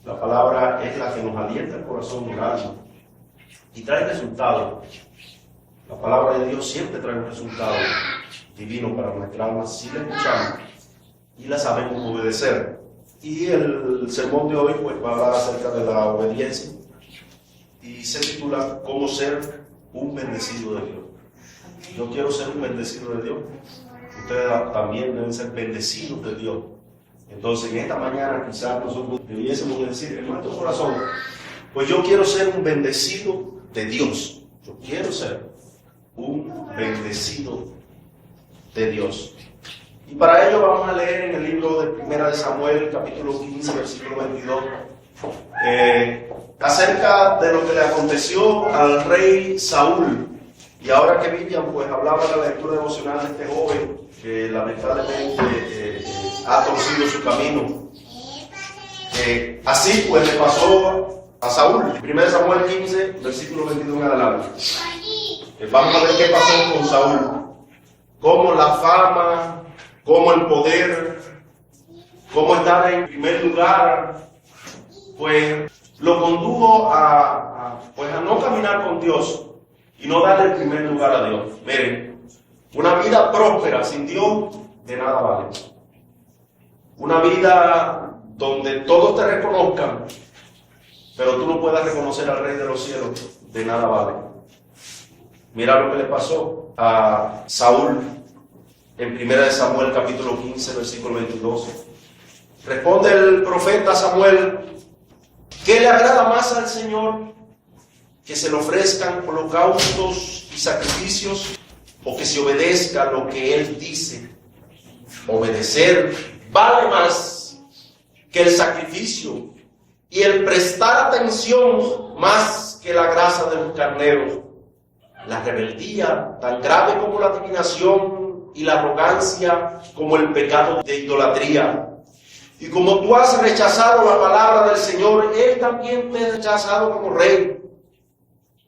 La palabra es la que nos alienta el corazón y el alma y trae resultados. La palabra de Dios siempre trae un resultado divino para nuestra alma si la escuchamos y la sabemos obedecer. Y el sermón de hoy pues va a hablar acerca de la obediencia y se titula ¿Cómo ser un bendecido de Dios? Yo quiero ser un bendecido de Dios. Ustedes también deben ser bendecidos de Dios. Entonces en esta mañana quizás nosotros debiésemos decir en nuestro corazón, pues yo quiero ser un bendecido de Dios. Yo quiero ser un bendecido de Dios. Y para ello vamos a leer en el libro de Primera de Samuel, capítulo 15, versículo 22, acerca de lo que le aconteció al rey Saúl. Y ahora que Vivian pues hablaba de la lectura devocional de este joven que lamentablemente ha torcido su camino. Así pues le pasó a Saúl. 1 Samuel 15, versículo 22 en adelante. Vamos a ver qué pasó con Saúl. Cómo la fama, cómo el poder, cómo estar en primer lugar, pues lo condujo a no caminar con Dios y no darle el primer lugar a Dios. Miren, una vida próspera sin Dios de nada vale. Una vida donde todos te reconozcan, pero tú no puedas reconocer al Rey de los cielos, de nada vale. Mira lo que le pasó a Saúl en 1 Samuel capítulo 15, versículo 22. Responde el profeta Samuel: ¿qué le agrada más al Señor? ¿Que se le ofrezcan holocaustos y sacrificios, o que se obedezca lo que Él dice? Obedecer vale más que el sacrificio, y el prestar atención más que la grasa de los carneros. La rebeldía, tan grave como la adivinación, y la arrogancia como el pecado de idolatría. Y como tú has rechazado la palabra del Señor, Él también te ha rechazado como rey.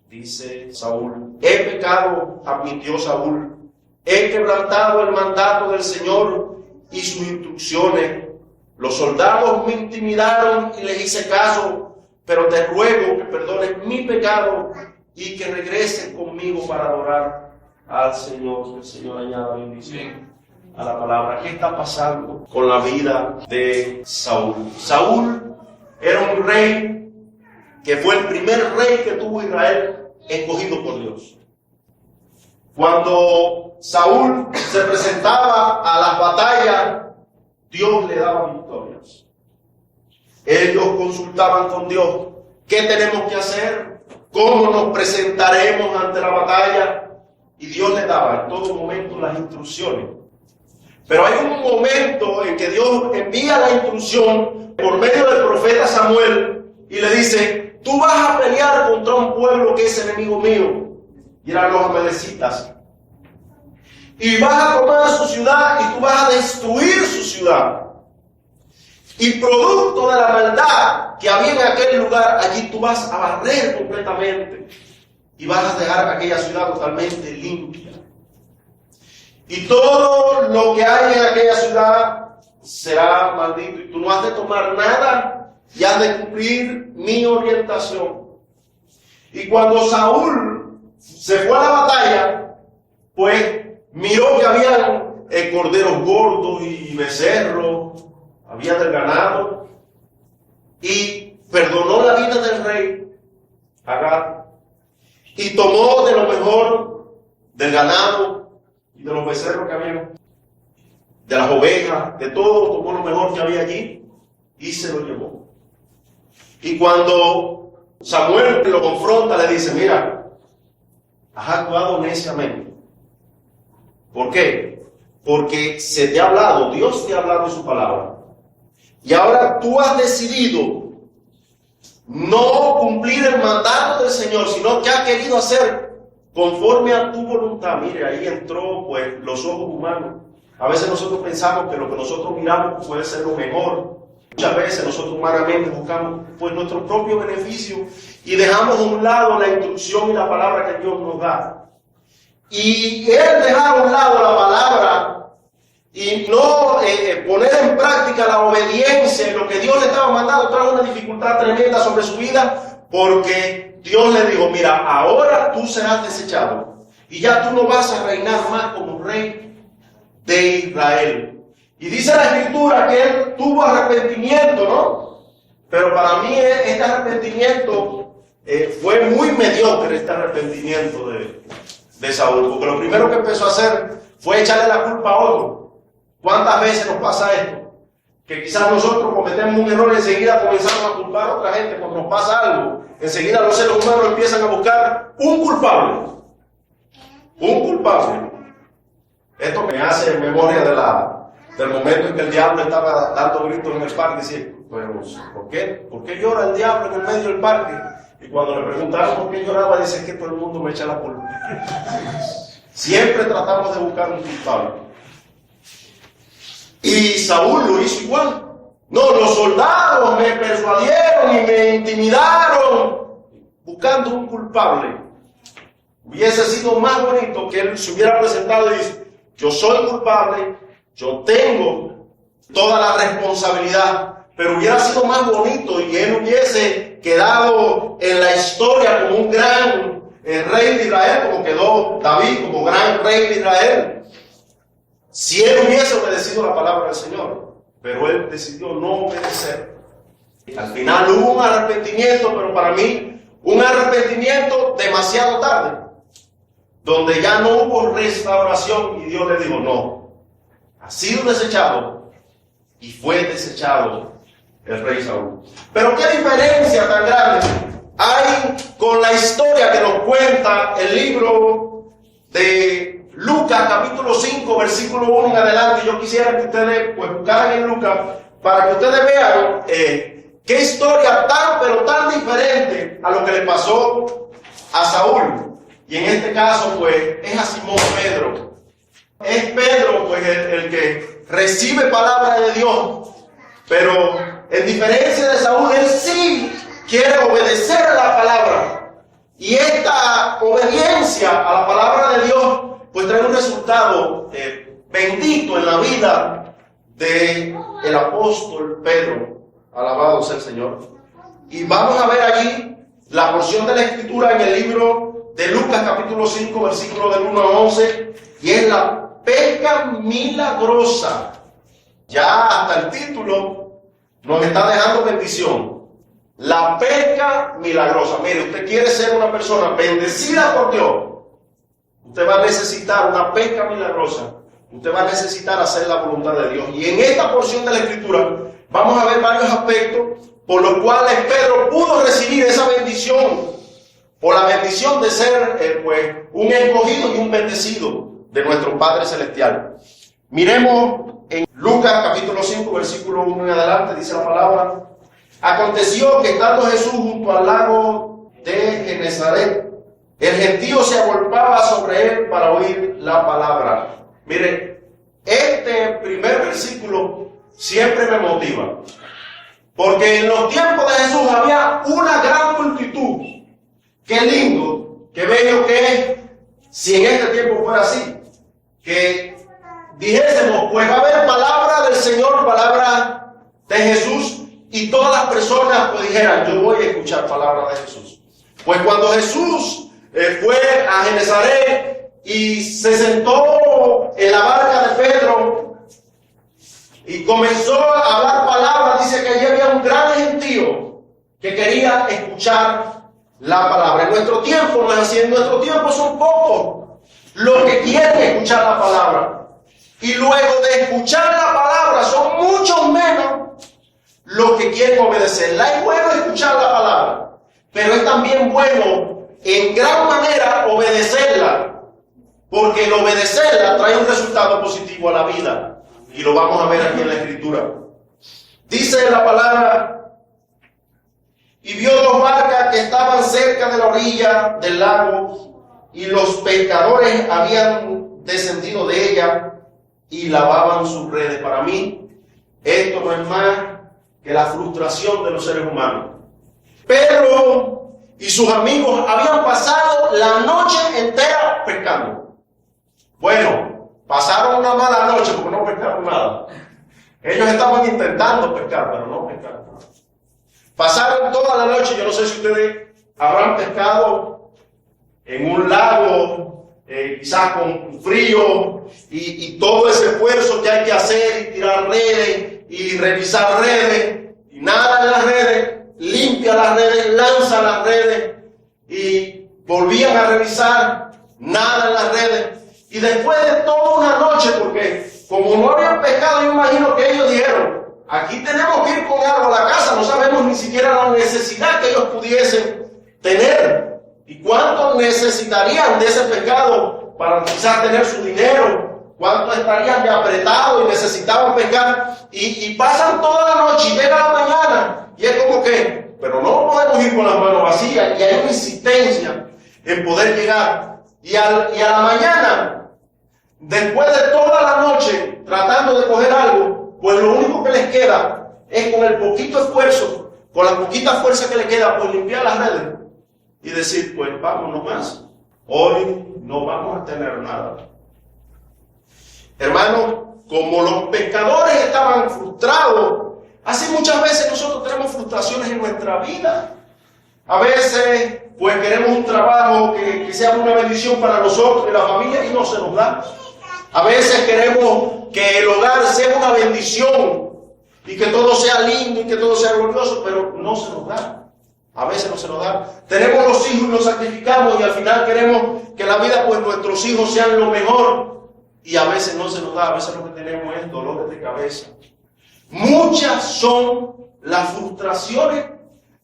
Dice Saúl: he pecado, admitió Saúl, he quebrantado el mandato del Señor y sus instrucciones. Los soldados me intimidaron y les hice caso, pero te ruego que perdones mi pecado y que regresen conmigo para adorar al Señor. Que el Señor añada bendición a la palabra. ¿Qué está pasando con la vida de Saúl? Saúl era un rey que fue el primer rey que tuvo Israel, escogido por Dios. Cuando Saúl se presentaba a las batallas, Dios le daba victorias. Ellos consultaban con Dios: ¿qué tenemos que hacer? ¿Cómo nos presentaremos ante la batalla? Y Dios le daba en todo momento las instrucciones. Pero hay un momento en que Dios envía la instrucción por medio del profeta Samuel y le dice: tú vas a pelear contra un pueblo que es enemigo mío. Y eran los amalecitas. Y vas a tomar su ciudad y tú vas a destruir su ciudad. Y producto de la maldad que había en aquel lugar, allí tú vas a barrer completamente. Y vas a dejar aquella ciudad totalmente limpia. Y todo lo que hay en aquella ciudad será maldito. Y tú no has de tomar nada y has de cumplir mi orientación. Y cuando Saúl se fue a la batalla, pues miró que habían corderos gordos y becerros, había del ganado, y perdonó la vida del rey Agar, y tomó de lo mejor del ganado y de los becerros que había, de las ovejas, de todo, tomó lo mejor que había allí y se lo llevó. Y cuando Samuel lo confronta, le dice: mira, has actuado neciamente. ¿Por qué? Porque se te ha hablado, Dios te ha hablado en su palabra. Y ahora tú has decidido no cumplir el mandato del Señor, sino que has querido hacer conforme a tu voluntad. Mire, ahí entró pues los ojos humanos. A veces nosotros pensamos que lo que nosotros miramos puede ser lo mejor. Muchas veces nosotros humanamente buscamos pues nuestro propio beneficio y dejamos a un lado la instrucción y la palabra que Dios nos da. Y él dejar a un lado la palabra y no poner en práctica la obediencia en lo que Dios le estaba mandando, trajo una dificultad tremenda sobre su vida, porque Dios le dijo, mira, ahora tú serás desechado y ya tú no vas a reinar más como rey de Israel. Y dice la Escritura que él tuvo arrepentimiento, ¿no? Pero para mí este arrepentimiento fue muy mediocre, este arrepentimiento de Saúl, porque lo primero que empezó a hacer fue echarle la culpa a otro. ¿Cuántas veces nos pasa esto? Que quizás nosotros cometemos un error y enseguida comenzamos a culpar a otra gente cuando nos pasa algo. Enseguida los seres humanos empiezan a buscar un culpable. Un culpable. Esto me hace memoria del momento en que el diablo estaba dando gritos en el parque. Decía, pues, ¿por qué llora el diablo en el medio del parque? Y cuando le preguntaron por qué lloraba, dice que todo el mundo me echa la culpa. Siempre tratamos de buscar un culpable. Y Saúl lo hizo igual. No, los soldados me persuadieron y me intimidaron buscando un culpable. Hubiese sido más bonito que él se hubiera presentado y dice, yo soy culpable, yo tengo toda la responsabilidad, pero hubiera sido más bonito y él hubiese quedado en la historia como un gran rey de Israel, como quedó David como gran rey de Israel, si él hubiese obedecido la palabra del Señor. Pero él decidió no obedecer. Al final hubo un arrepentimiento, pero para mí un arrepentimiento demasiado tarde, donde ya no hubo restauración y Dios le dijo, no, ha sido desechado, y fue desechado el rey Saúl. Pero qué diferencia tan grande hay con la historia que nos cuenta el libro de Lucas capítulo 5 versículo 1 en adelante. Yo quisiera que ustedes pues buscaran en Lucas para que ustedes vean qué historia tan pero tan diferente a lo que le pasó a Saúl. Y en este caso pues es a Simón Pedro. Es Pedro pues el que recibe palabra de Dios, pero en diferencia de Saúl, él sí quiere obedecer a la palabra. Y esta obediencia a la palabra de Dios pues trae un resultado bendito en la vida del apóstol Pedro. Alabado sea el Señor. Y vamos a ver allí la porción de la Escritura en el libro de Lucas capítulo 5 versículo del 1 a 11, y es la pesca milagrosa. Ya hasta el título nos está dejando bendición. La pesca milagrosa. Mire, usted quiere ser una persona bendecida por Dios, usted va a necesitar una pesca milagrosa. Usted va a necesitar hacer la voluntad de Dios. Y en esta porción de la Escritura vamos a ver varios aspectos por los cuales Pedro pudo recibir esa bendición, o la bendición de ser pues un escogido y un bendecido de nuestro Padre Celestial. Miremos en Lucas capítulo 5 versículo 1 en adelante, dice la palabra. Aconteció que estando Jesús junto al lago de Genezaret, el gentío se agolpaba sobre él para oír la palabra. Mire, este primer versículo siempre me motiva, porque en los tiempos de Jesús había una gran multitud. Qué lindo, qué bello que es si en este tiempo fuera así, que dijésemos, pues va a haber palabra del Señor, palabra de Jesús, y todas las personas pues dijeran, yo voy a escuchar palabra de Jesús. Pues cuando Jesús fue a Genezaret y se sentó en la barca de Pedro y comenzó a hablar palabras, dice que allí había un gran gentío que quería escuchar la palabra. En nuestro tiempo no es así. En nuestro tiempo son pocos los que quieren escuchar la palabra, y luego de escuchar la palabra son muchos menos los que quieren obedecerla. Es bueno escuchar la palabra, pero es también bueno en gran manera obedecerla, porque el obedecerla trae un resultado positivo a la vida, y lo vamos a ver aquí en la Escritura. Dice la palabra: y vio dos barcas que estaban cerca de la orilla del lago, y los pescadores habían descendido de ella y lavaban sus redes. Para mí, esto no es más que la frustración de los seres humanos. Pedro y sus amigos habían pasado la noche entera pescando. Bueno, pasaron una mala noche porque no pescaron nada. Ellos estaban intentando pescar, pero no pescaron nada. Pasaron toda la noche, yo no sé si ustedes habrán pescado en un lago, quizás con frío, y todo ese esfuerzo que hay que hacer, y tirar redes, y revisar redes, y nada en las redes, limpia las redes, lanza las redes, y volvían a revisar, nada en las redes. Y después de toda una noche, porque como no habían pescado, yo imagino que ellos dijeron, aquí tenemos que ir con algo a la casa, no sabemos ni siquiera la necesidad que ellos pudiesen tener. ¿Y cuánto necesitarían de ese pescado para quizás tener su dinero? ¿Cuánto estarían de apretados y necesitaban pescar? Y pasan toda la noche y llega la mañana y es como que, pero no podemos ir con las manos vacías, y hay una insistencia en poder llegar. Y a la mañana, después de toda la noche tratando de coger algo, pues lo único que les queda es con el poquito esfuerzo, con la poquita fuerza que les queda, pues limpiar las redes y decir, pues vámonos más, hoy no vamos a tener nada. Hermanos, como los pescadores estaban frustrados, así muchas veces nosotros tenemos frustraciones en nuestra vida. A veces, pues queremos un trabajo que sea una bendición para nosotros y la familia, y no se nos da. A veces queremos que el hogar sea una bendición y que todo sea lindo y que todo sea glorioso, pero no se nos da. A veces no se nos da. Tenemos los hijos y los sacrificamos, y al final queremos que la vida, pues nuestros hijos sean lo mejor, y a veces no se nos da. A veces lo que tenemos es dolores de cabeza. Muchas son las frustraciones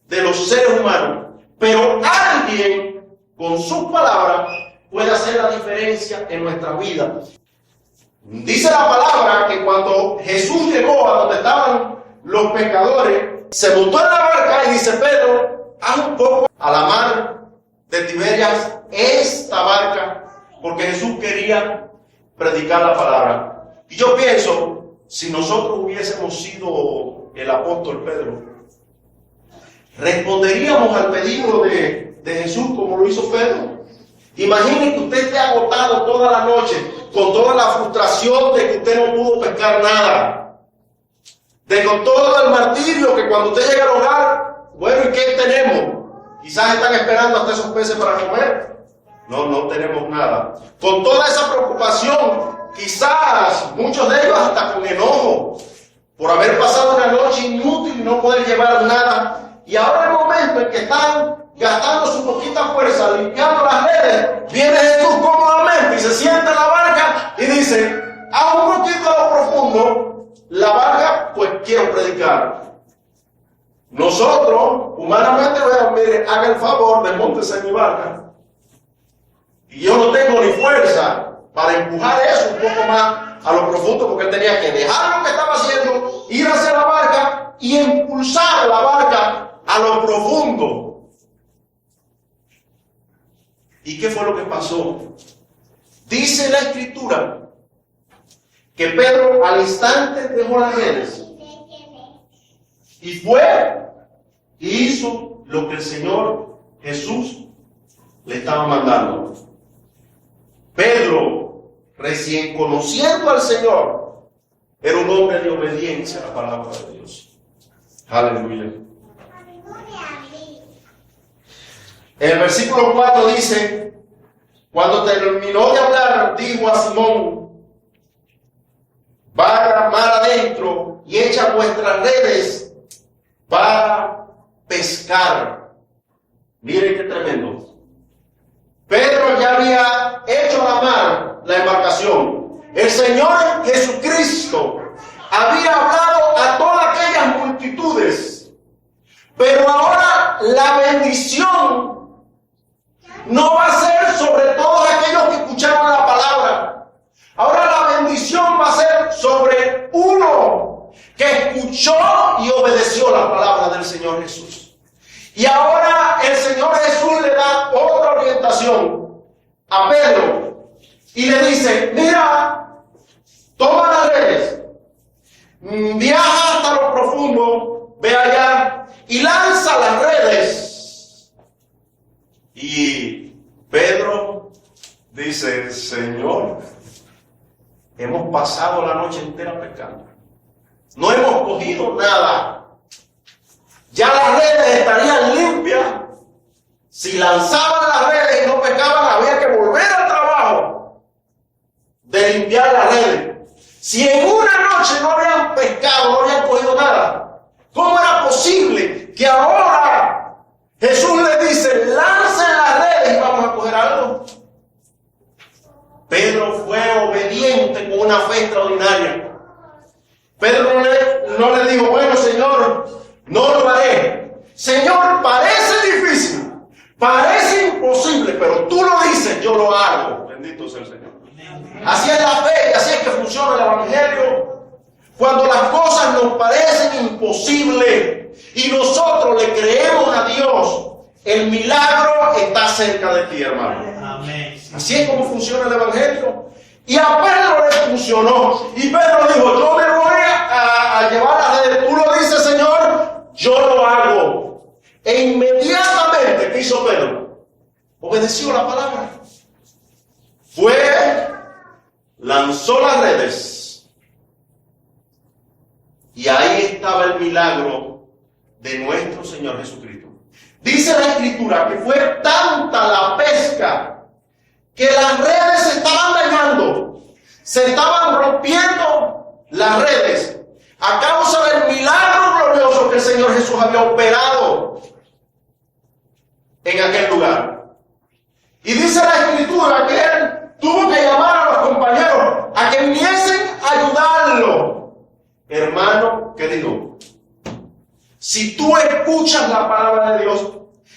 de los seres humanos, pero alguien con sus palabras puede hacer la diferencia en nuestra vida. Dice la palabra que cuando Jesús llegó a donde estaban los pescadores, se montó en la barca y dice, Pedro, haz un poco a la mar de Tiberias esta barca, porque Jesús quería predicar la palabra. Y yo pienso, si nosotros hubiésemos sido el apóstol Pedro, responderíamos al pedido de Jesús como lo hizo Pedro. Imaginen que usted esté agotado toda la noche, con toda la frustración de que usted no pudo pescar nada, de con todo el martirio que cuando usted llega al hogar, bueno, ¿y qué tenemos? Quizás están esperando hasta esos peces para comer. No tenemos nada. Con toda esa preocupación, quizás muchos de ellos hasta con enojo, por haber pasado una noche inútil y no poder llevar nada. Y ahora el momento en que están gastando su poquita fuerza, limpiando las redes, viene Jesús cómodamente y se sienta en la barca y dice, haz un poquito a lo profundo la barca, pues quiero predicar. Nosotros, humanamente, mire, haga el favor, desmóntese en mi barca. Y yo no tengo ni fuerza para empujar eso un poco más a lo profundo, porque él tenía que dejar lo que estaba haciendo, ir hacia la barca y impulsar la barca a lo profundo. ¿Y qué fue lo que pasó? Dice la Escritura que Pedro al instante dejó las redes y fue y hizo lo que el Señor Jesús le estaba mandando. Pedro, recién conociendo al Señor, era un hombre de obediencia a la palabra de Dios. Aleluya. El versículo 4 dice, cuando terminó de hablar, dijo a Simón, vaya mar adentro y echa vuestras redes para pescar. Miren qué tremendo. Pedro ya había hecho la mar, la embarcación. El Señor Jesucristo había hablado a todas aquellas multitudes, pero ahora la bendición no va a ser sobre todos aquellos que escucharon la palabra. Ahora la bendición va a ser sobre uno que escuchó y obedeció la palabra del Señor Jesús. Y ahora el Señor Jesús le da otra orientación a Pedro y le dice, mira, toma las redes, viaja hasta lo profundo, ve allá y lanza las redes. Y Pedro dice, Señor, hemos pasado la noche entera pescando. No hemos cogido nada. Ya las redes estarían limpias. Si lanzaban las redes y no pescaban, había que volver al trabajo de limpiar las redes. Si en una noche no habían pescado, no habían cogido nada, ¿cómo era posible que ahora Jesús les dice, lancen las redes y vamos a coger algo? Pedro fue obediente con una fe extraordinaria. Pedro no le dijo, bueno, Señor, no lo haré. Señor, parece difícil, parece imposible, pero tú lo dices, yo lo hago. Bendito sea el Señor. Así es la fe y así es que funciona el Evangelio. Cuando las cosas nos parecen imposibles y nosotros le creemos a Dios, el milagro está cerca de ti, hermano. Amén. Así es como funciona el Evangelio. Y a Pedro le funcionó. Y Pedro dijo, yo me voy a llevar a redes. Tú lo dices, Señor, yo lo hago. E inmediatamente, ¿qué hizo Pedro? Obedeció la palabra. Fue, lanzó las redes. Y ahí estaba el milagro de nuestro Señor Jesucristo. Dice la Escritura que fue tanta la pesca que las redes se estaban dañando, se estaban rompiendo las redes a causa del milagro glorioso que el Señor Jesús había operado en aquel lugar. Y dice la Escritura que Él tuvo que llamar a los compañeros a que viniesen a ayudarlo. Hermano querido, si tú escuchas la palabra de Dios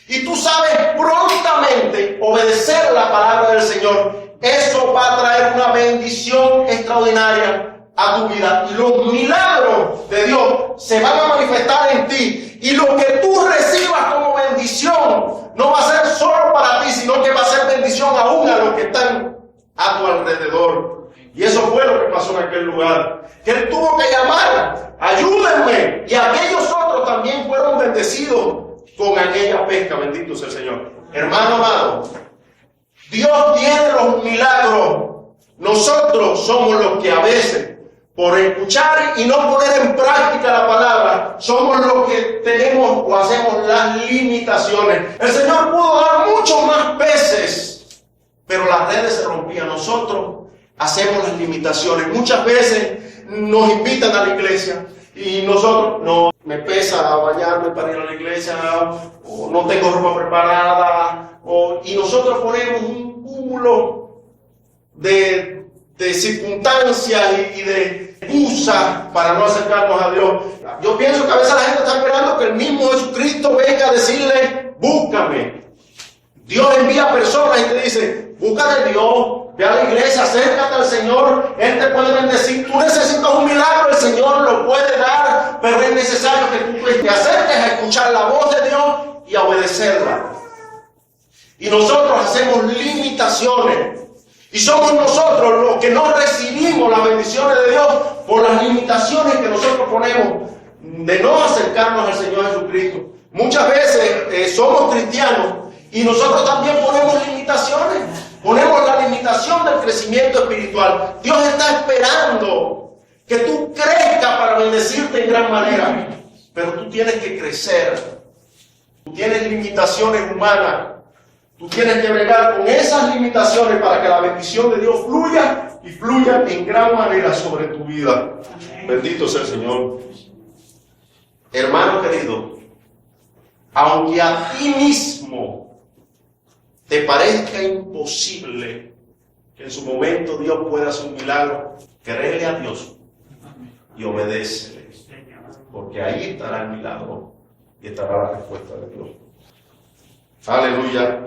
y tú sabes prontamente obedecer la palabra del Señor, eso va a traer una bendición extraordinaria a tu vida. Y los milagros de Dios se van a manifestar en ti. Y lo que tú recibas como bendición no va a ser solo para ti, sino que va a ser bendición aún a los que están a tu alrededor. Y eso fue lo que pasó en aquel lugar. Que Él tuvo que llamar, ayúdenme. Y aquellos otros también fueron bendecidos con aquella pesca. Bendito sea el Señor. Hermano amado, Dios tiene los milagros. Nosotros somos los que a veces, por escuchar y no poner en práctica la palabra, somos los que tenemos o hacemos las limitaciones. El Señor pudo dar muchos más peces, pero las redes se rompían. Nosotros hacemos las limitaciones. Muchas veces nos invitan a la iglesia y nosotros, no, me pesa bañarme para ir a la iglesia, o no tengo ropa preparada, y nosotros ponemos un cúmulo de circunstancias y de excusas para no acercarnos a Dios. Yo pienso que a veces la gente está esperando que el mismo Jesucristo venga a decirle, búscame. Dios envía personas y te dice, búscate a Dios, ve a la iglesia, acércate al Señor, Él te puede bendecir. Tú necesitas un milagro, el Señor lo puede dar, pero es necesario que tú te acerques a escuchar la voz de Dios y a obedecerla. Y nosotros hacemos limitaciones. Y somos nosotros los que no recibimos las bendiciones de Dios por las limitaciones que nosotros ponemos de no acercarnos al Señor Jesucristo. Muchas veces somos cristianos y nosotros también ponemos limitaciones. Ponemos la limitación del crecimiento espiritual. Dios está esperando que tú crezcas para bendecirte en gran manera. Pero tú tienes que crecer. Tú tienes limitaciones humanas. Tú tienes que bregar con esas limitaciones para que la bendición de Dios fluya y fluya en gran manera sobre tu vida. Bendito sea el Señor. Hermano querido, aunque a ti mismo te parezca imposible que en su momento Dios pueda hacer un milagro, créele a Dios y obedécele, porque ahí estará el milagro y estará la respuesta de Dios. Aleluya.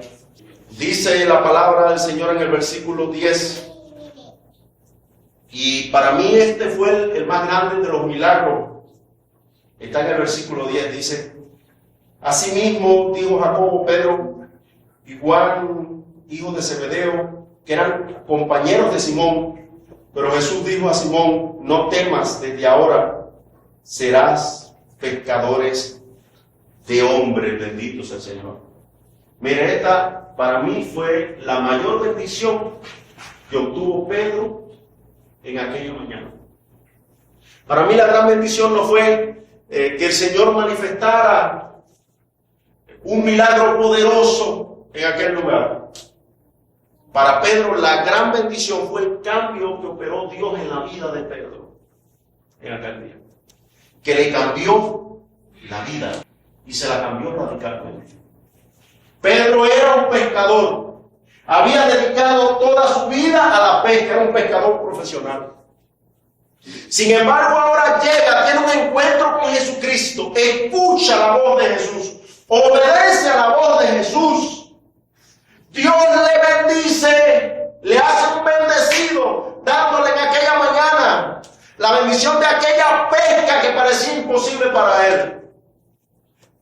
Dice la palabra del Señor en el versículo 10, y para mí este fue el más grande de los milagros. Está en el versículo 10, dice, asimismo dijo Jacobo, Pedro y Juan, hijos de Zebedeo, que eran compañeros de Simón. Pero Jesús dijo a Simón, no temas, desde ahora serás pescadores de hombres. Bendito sea el Señor. Mire, esta para mí fue la mayor bendición que obtuvo Pedro en aquella mañana. Para mí la gran bendición no fue que el Señor manifestara un milagro poderoso en aquel lugar. Para Pedro la gran bendición fue el cambio que operó Dios en la vida de Pedro en aquel día. Que le cambió la vida y se la cambió radicalmente. Pedro era un pescador. Había dedicado toda su vida a la pesca, era un pescador profesional. Sin embargo, ahora llega, tiene un encuentro con Jesucristo, escucha la voz de Jesús, obedece a la voz de Jesús. Dios le bendice, le hace un bendecido, dándole en aquella mañana la bendición de aquella pesca que parecía imposible para él.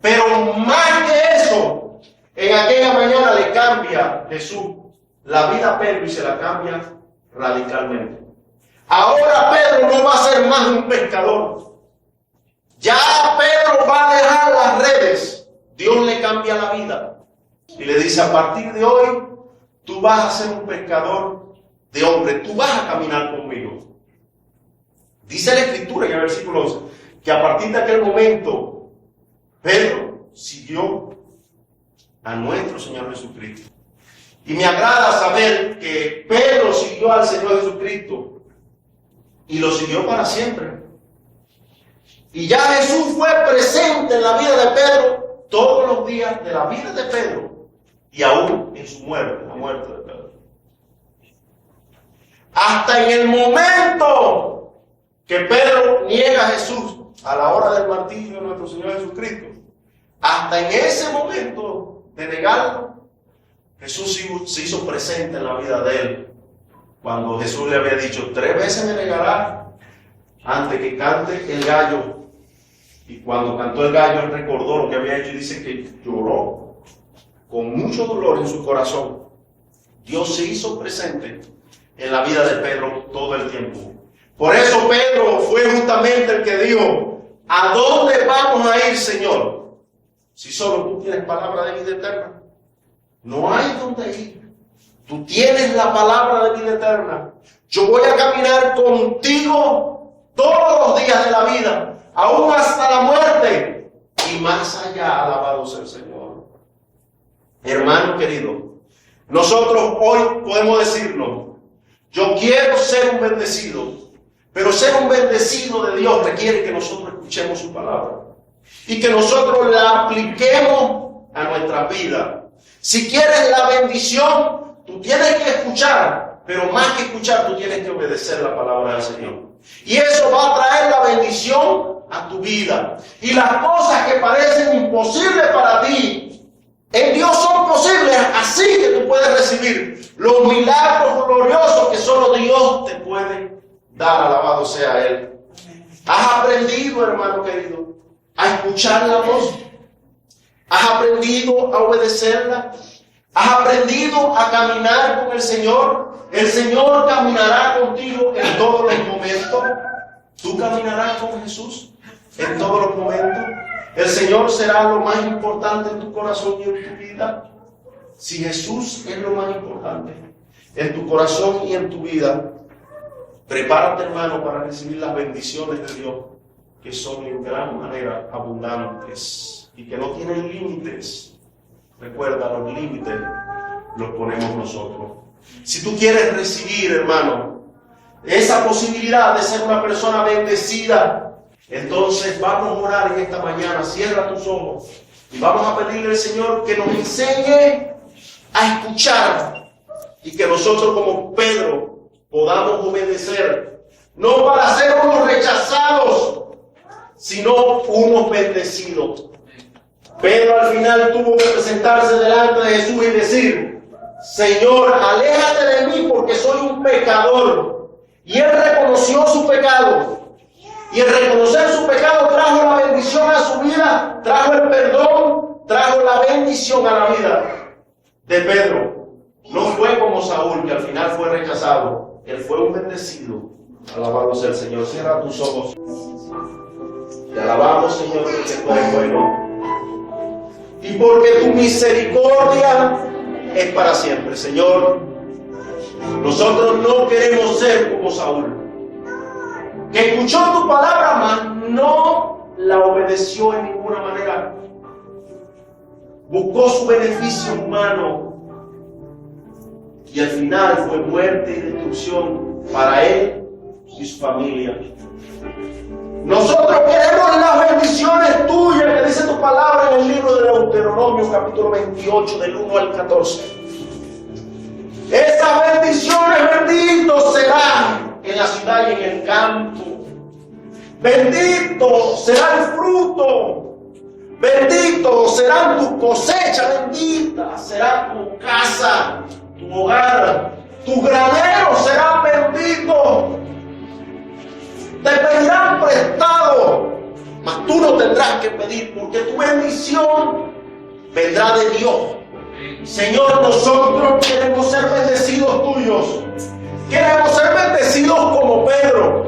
Pero más que eso, en aquella mañana le cambia Jesús la vida a Pedro y se la cambia radicalmente. Ahora Pedro no va a ser más un pescador. Ya Pedro va a dejar las redes. Dios le cambia la vida. Y le dice, a partir de hoy, tú vas a ser un pescador de hombres. Tú vas a caminar conmigo. Dice la Escritura en el versículo 11, que a partir de aquel momento, Pedro siguió a nuestro Señor Jesucristo. Y me agrada saber que Pedro siguió al Señor Jesucristo. Y lo siguió para siempre. Y ya Jesús fue presente en la vida de Pedro todos los días de la vida de Pedro y aún en su muerte, la muerte de Pedro. Hasta en el momento que Pedro niega a Jesús a la hora del martirio de nuestro Señor Jesucristo, hasta en ese momento de negarlo, Jesús se hizo presente en la vida de él. Cuando Jesús le había dicho, 3 veces me negará antes que cante el gallo. Y cuando cantó el gallo, él recordó lo que había hecho y dice que lloró con mucho dolor en su corazón. Dios se hizo presente en la vida de Pedro todo el tiempo. Por eso Pedro fue justamente el que dijo, ¿a dónde vamos a ir, Señor? Si solo tú tienes palabra de vida eterna. No hay dónde ir. Tú tienes la palabra de vida eterna. Yo voy a caminar contigo todos los días de la vida, aún hasta la muerte y más allá. Alabado sea el Señor. Hermano querido, nosotros hoy podemos decirlo, yo quiero ser un bendecido, pero ser un bendecido de Dios requiere que nosotros escuchemos su palabra y que nosotros la apliquemos a nuestra vida. Si quieres la bendición, tú tienes que escuchar, pero más que escuchar, tú tienes que obedecer la palabra del Señor. Y eso va a traer la bendición a tu vida. Y las cosas que parecen imposibles para ti, en Dios son posibles, así que tú puedes recibir los milagros gloriosos que solo Dios te puede dar. Alabado sea Él. ¿Has aprendido, hermano querido, a escuchar la voz? ¿Has aprendido a obedecerla? ¿Has aprendido a caminar con el Señor? El Señor caminará contigo en todos los momentos. ¿Tú caminarás con Jesús en todos los momentos? ¿El Señor será lo más importante en tu corazón y en tu vida? Si Jesús es lo más importante en tu corazón y en tu vida, prepárate, hermano, para recibir las bendiciones de Dios, que son en gran manera abundantes y que no tienen límites. Recuerda, los límites los ponemos nosotros. Si tú quieres recibir, hermano, esa posibilidad de ser una persona bendecida, entonces vamos a orar en esta mañana. Cierra tus ojos y vamos a pedirle al Señor que nos enseñe a escuchar y que nosotros como Pedro podamos obedecer, no para ser unos rechazados, sino unos bendecidos. Pedro al final tuvo que presentarse delante de Jesús y decir, Señor, aléjate de mí porque soy un pecador. Y él reconoció su pecado. Y el reconocer su pecado trajo la bendición a su vida, trajo el perdón, trajo la bendición a la vida de Pedro. No fue como Saúl, que al final fue rechazado. Él fue un bendecido. Alabado sea el Señor. Cierra tus ojos. Te alabamos, Señor, porque tú eres bueno. Y porque tu misericordia es para siempre, Señor. Nosotros no queremos ser como Saúl. que escuchó tu palabra, mas no la obedeció en ninguna manera. Buscó su beneficio humano y al final fue muerte y destrucción para él y su familia. Nosotros queremos las bendiciones tuyas que dice tu palabra en el libro de Deuteronomio capítulo 28 del 1 al 14. Esas bendiciones, benditos serán en la ciudad y en el campo. Bendito será el fruto. Bendito serán tus cosechas. Bendita será tu casa, tu hogar. Tus graneros serán benditos. Te pedirán prestado, mas tú no tendrás que pedir, porque tu bendición vendrá de Dios. Señor, nosotros queremos ser bendecidos tuyos. Queremos ser bendecidos como Pedro.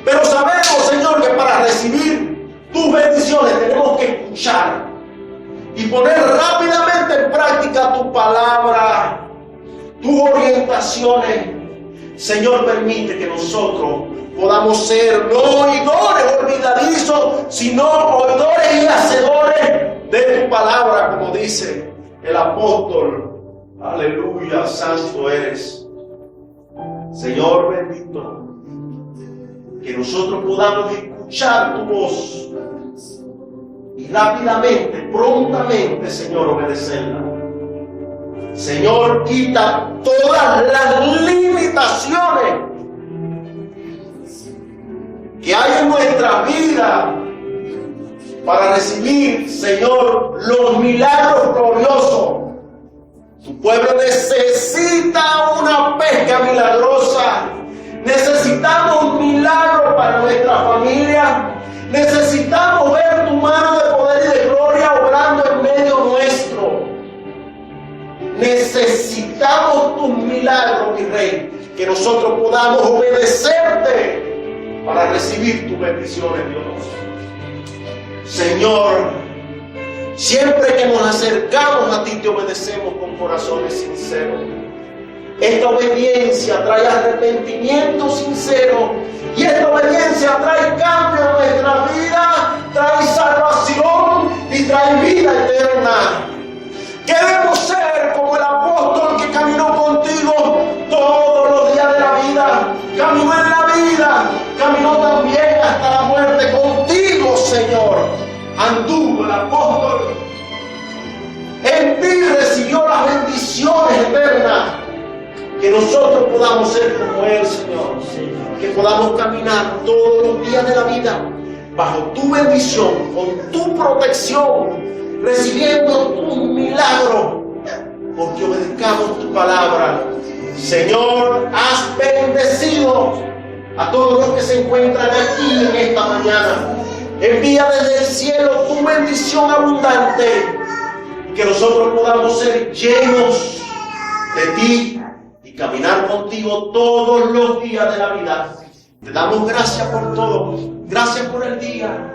Pero sabemos, Señor, que para recibir tus bendiciones tenemos que escuchar y poner rápidamente en práctica tu palabra, tus orientaciones. Señor, permite que nosotros podamos ser no oidores olvidadizos, sino oidores y hacedores de tu palabra, como dice el apóstol. Aleluya, santo eres. Señor bendito, que nosotros podamos escuchar tu voz y rápidamente, prontamente, Señor, obedecerla. Señor, quita todas las limitaciones que hay en nuestra vida para recibir, Señor, los milagros gloriosos. Tu pueblo necesita una pesca milagrosa. Necesitamos un milagro para nuestra familia. Necesitamos ver tu mano de poder y de gloria obrando en medio nuestro. Necesitamos tus milagros, mi Rey, que nosotros podamos obedecerte para recibir tus bendiciones, Dios. Señor, siempre que nos acercamos a ti, te obedecemos con corazones sinceros. Esta obediencia trae arrepentimiento sincero y esta obediencia trae cambio en nuestra vida, trae salvación y trae vida eterna. Queremos ser como el apóstol que caminó contigo todos los días de la vida. Caminó en la vida, caminó también hasta la muerte contigo, Señor. Anduvo el apóstol. En ti recibió las bendiciones eternas. Que nosotros podamos ser como Él, Señor. Que podamos caminar todos los días de la vida bajo tu bendición, con tu protección, recibiendo tus milagros, porque obedezcamos tu palabra. Señor, has bendecido a todos los que se encuentran aquí en esta mañana. Envía desde el cielo tu bendición abundante, que nosotros podamos ser llenos de ti y caminar contigo todos los días de la vida. Te damos gracias por todo. Gracias por el día.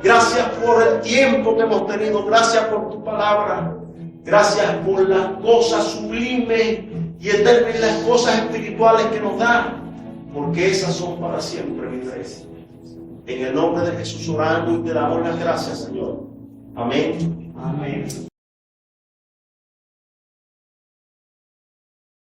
Gracias por el tiempo que hemos tenido. Gracias por tu palabra. Gracias por las cosas sublimes y eternas, las cosas espirituales que nos da, porque esas son para siempre, mi Rey. En el nombre de Jesús orando y te damos las gracias, Señor. Amén. Amén.